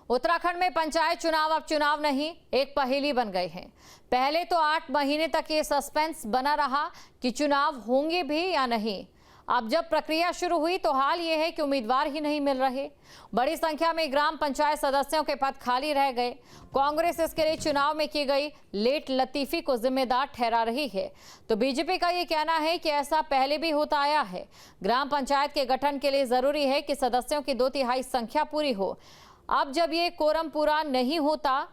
उत्तराखंड में पंचायत चुनाव अब चुनाव नहीं, एक पहेली बन गए हैं। पहले तो 8 महीने तक ये सस्पेंस बना रहा कि चुनाव होंगे भी या नहीं। अब जब प्रक्रिया शुरू हुई तो हाल ये है कि उम्मीदवार ही नहीं मिल रहे। बड़ी संख्या में ग्राम पंचायत सदस्यों के पद खाली रह गए। कांग्रेस इसके लिए चुनाव में की गई लेट लतीफी को जिम्मेदार ठहरा रही है, तो बीजेपी का ये कहना है कि ऐसा पहले भी होता आया है। ग्राम पंचायत के गठन के लिए जरूरी है कि सदस्यों की 2/3 संख्या पूरी हो। अब जब ये कोरम पूरा नहीं होता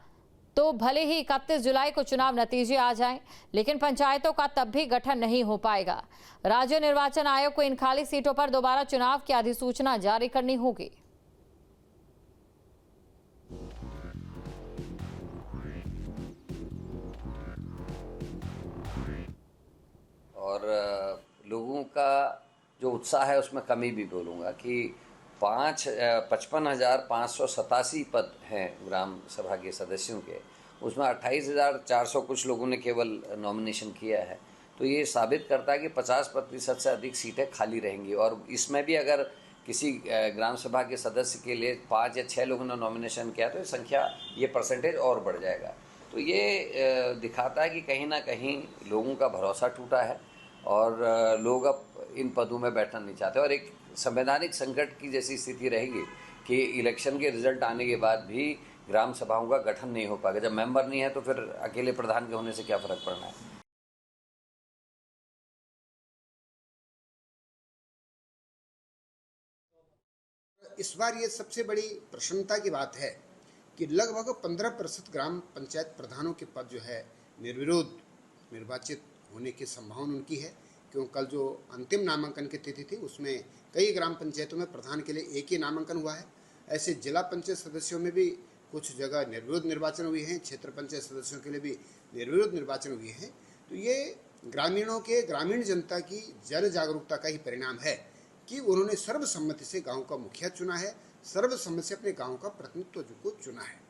तो भले ही 31 जुलाई को चुनाव नतीजे आ जाएं, लेकिन पंचायतों का तब भी गठन नहीं हो पाएगा। राज्य निर्वाचन आयोग को इन खाली सीटों पर दोबारा चुनाव की अधिसूचना जारी करनी होगी। और लोगों का जो उत्साह है उसमें कमी भी बोलूँगा कि 55,587 पद हैं ग्राम सभा के सदस्यों के, उसमें 28,400 कुछ लोगों ने केवल नॉमिनेशन किया है। तो ये साबित करता है कि 50% से अधिक सीटें खाली रहेंगी। और इसमें भी अगर किसी ग्राम सभा के सदस्य के लिए 5 या 6 लोगों ने नॉमिनेशन किया तो ये परसेंटेज और बढ़ जाएगा। तो ये दिखाता है कि कहीं ना कहीं लोगों का भरोसा टूटा है और लोग अब इन पदों में बैठना नहीं चाहते। और एक संवैधानिक संकट की जैसी स्थिति रहेगी कि इलेक्शन के रिजल्ट आने के बाद भी ग्राम सभाओं का गठन नहीं हो पाएगा। जब मेंबर नहीं है तो फिर अकेले प्रधान के होने से क्या फर्क पड़ना है। इस बार ये सबसे बड़ी प्रसन्नता की बात है कि लगभग 15% ग्राम पंचायत प्रधानों के पद जो है निर्विरोध निर्वाचित होने की संभावना उनकी है। क्योंकि कल जो अंतिम नामांकन की तिथि थी उसमें कई ग्राम पंचायतों में प्रधान के लिए एक ही नामांकन हुआ है। ऐसे जिला पंचायत सदस्यों में भी कुछ जगह निर्विरोध निर्वाचन हुए हैं, क्षेत्र पंचायत सदस्यों के लिए भी निर्विरोध निर्वाचन हुए हैं। तो ये ग्रामीणों के ग्रामीण जनता की जन जागरूकता का ही परिणाम है कि उन्होंने सर्वसम्मति से गांव का मुखिया चुना है, सर्वसम्मति से अपने गांव का प्रतिनिधित्व को चुना है।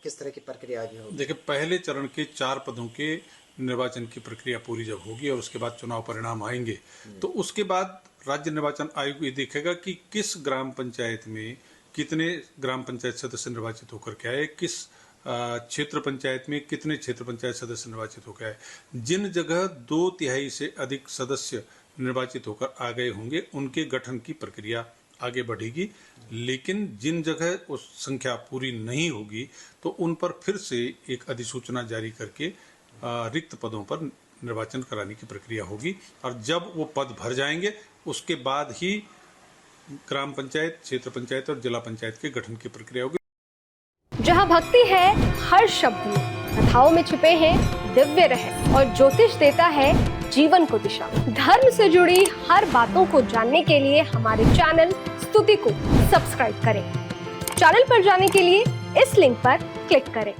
किस तरह की प्रक्रिया आगे होगी? देखिए, पहले चरण के 4 पदों के निर्वाचन की प्रक्रिया पूरी जब होगी और उसके बाद चुनाव परिणाम आएंगे तो उसके बाद राज्य निर्वाचन आयोग ये देखेगा कि किस ग्राम पंचायत में कितने ग्राम पंचायत सदस्य निर्वाचित होकर के आए, किस क्षेत्र पंचायत में कितने क्षेत्र पंचायत सदस्य निर्वाचित होकर आए। जिन जगह 2/3 से अधिक सदस्य निर्वाचित होकर आ गए होंगे उनके गठन की प्रक्रिया आगे बढ़ेगी। लेकिन जिन जगह उस संख्या पूरी नहीं होगी तो उन पर फिर से एक अधिसूचना जारी करके रिक्त पदों पर निर्वाचन कराने की प्रक्रिया होगी। और जब वो पद भर जाएंगे उसके बाद ही ग्राम पंचायत, क्षेत्र पंचायत और जिला पंचायत के गठन की प्रक्रिया होगी। जहाँ भक्ति है हर शब्द में, कथाओं में छुपे हैं दिव्य रहस्य और ज्योतिष देता है जीवन को दिशा। धर्म से जुड़ी हर बातों को जानने के लिए हमारे चैनल स्तुति को सब्सक्राइब करें। चैनल पर जाने के लिए इस लिंक पर क्लिक करें।